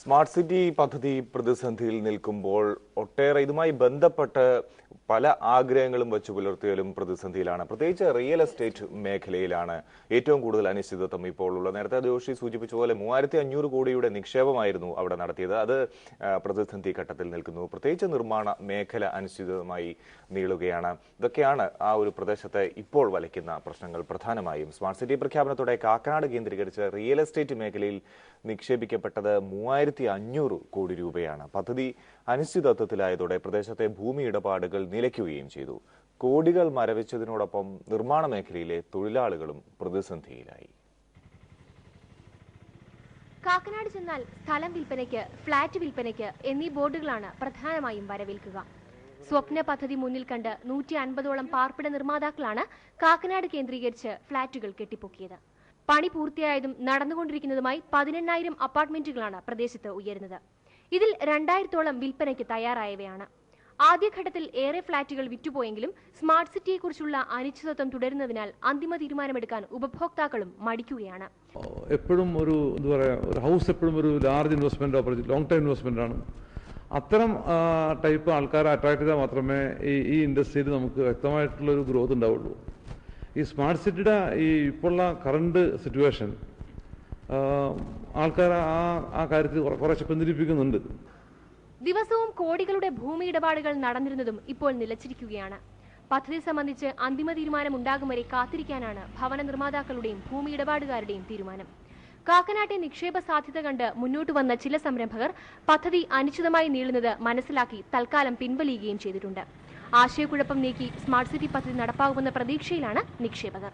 Smart city പദ്ധതി പ്രതിസന്ധിയിൽ നിൽക്കുമ്പോൾ ഒട്ടേറെ ഇതുമായി ബന്ധപ്പെട്ട് പല ആഗ്രഹങ്ങളും വെച്ചു പുലർത്തിയാലും പ്രതിസന്ധിയിലാണ്. പ്രത്യേകിച്ച് റിയൽ എസ്റ്റേറ്റ് മേഖലയിലാണ് ഏറ്റവും കൂടുതൽ അനിശ്ചിതത്വം ഇപ്പോൾ ഉള്ളത്. നേരത്തെ ജോഷി സൂചിപ്പിച്ച പോലെ 3500 കോടിയുടെ നിക്ഷേപമായിരുന്നു അവിടെ നടത്തിയത്. അത് പ്രതിസന്ധി ഘട്ടത്തിൽ നിൽക്കുന്നു. പ്രത്യേകിച്ച് നിർമ്മാണ മേഖല അനിശ്ചിതമായി നീളുകയാണ്. ഇതൊക്കെയാണ് ആ ഒരു പ്രദേശത്തെ ഇപ്പോൾ വലയ്ക്കുന്ന പ്രശ്നങ്ങൾ. പ്രധാനമായും സ്മാർട്ട് സിറ്റി പ്രഖ്യാപനത്തോടെ കാക്കനാട് കേന്ദ്രീകരിച്ച് റിയൽ എസ്റ്റേറ്റ് മേഖലയിൽ നിക്ഷേപിക്കപ്പെട്ടത് 3500 കോടി രൂപയാണ്. പദ്ധതി അനിശ്ചിതത്വത്തിലായതോടെ പ്രദേശത്തെ ഭൂമി ഇടപാടുകൾ നിലയ്ക്കുകയും ചെയ്തു. കോടികൾ മരവിച്ചതിനോടൊപ്പം നിർമ്മാണ മേഖലയിലെ തൊഴിലാളികളും പ്രതിസന്ധിയിലായി. കാക്കനാട് ചെന്നാൽ സ്ഥലം വിൽപ്പനയ്ക്ക്, ഫ്ളാറ്റ് വിൽപ്പനയ്ക്ക് എന്നീ ബോർഡുകളാണ് പ്രധാനമായും വരവേൽക്കുക. സ്വപ്ന പദ്ധതി മുന്നിൽ കണ്ട് 150ഓളം പാർപ്പിട നിർമ്മാതാക്കളാണ് കാക്കനാട് കേന്ദ്രീകരിച്ച് ഫ്ളാറ്റുകൾ കെട്ടിപ്പൊക്കിയത്. പണി പൂർത്തിയായതും നടന്നുകൊണ്ടിരിക്കുന്നതുമായി 18,000 അപ്പാർട്ട്മെന്റുകളാണ് പ്രദേശത്ത് ഉയരുന്നത്. ഇതിൽ 2000ഓളം വിൽപ്പനയ്ക്ക് തയ്യാറായവയാണ്. ആദ്യഘട്ടത്തിൽ ഏറെ ഫ്ളാറ്റുകൾ വിറ്റുപോയെങ്കിലും സ്മാർട്ട് സിറ്റിയെക്കുറിച്ചുള്ള അനിശ്ചിതത്വം തുടരുന്നതിനാൽ അന്തിമ തീരുമാനമെടുക്കാൻ ഉപഭോക്താക്കളും മടിക്കുകയാണ്. എപ്പോഴും ഒരു ഹൗസ് എപ്പോഴും ഒരു large investment, long time investment ആണ്. അത്തരം ടൈപ്പ് ആൾക്കാരെ അട്രാക്ട് ചെയ്താൽ മാത്രമേ ഈ ഇൻഡസ്ട്രിയിൽ നമുക്ക് വ്യക്തമായിട്ടുള്ള ഒരു ഗ്രോത്ത് ഉണ്ടാവുള്ളൂ. ഈ സ്മാർട്ട് സിറ്റിയുടെ ഈ ഇപ്പോഴുള്ള കറണ്ട് സിറ്റുവേഷൻ ആൾക്കാർ ആ കാര്യത്തിൽ കുറച്ച് പിന്തിരിപ്പിക്കുന്നുണ്ട്. ദിവസവും കോടികളുടെ ഭൂമി ഇടപാടുകൾ നടന്നിരുന്നതും ഇപ്പോൾ നിലച്ചിരിക്കുകയാണ്. പദ്ധതി സംബന്ധിച്ച് അന്തിമ തീരുമാനം ഉണ്ടാകും വരെ കാത്തിരിക്കാനാണ് ഭവന നിർമ്മാതാക്കളുടെയും ഭൂമി ഇടപാടുകാരുടെയും തീരുമാനം. കാക്കനാട്ടെ നിക്ഷേപ സാധ്യത കണ്ട് മുന്നോട്ട് വന്ന ചില സംരംഭകർ പദ്ധതി അനിശ്ചിതമായി നീളുന്നത് മനസ്സിലാക്കി തൽക്കാലം പിൻവലിയുകയും ചെയ്തിട്ടുണ്ട്. ആശയക്കുഴപ്പം നീക്കി സ്മാർട്ട് സിറ്റി പദ്ധതി നടപ്പാകുമെന്ന പ്രതീക്ഷയിലാണ് നിക്ഷേപകർ.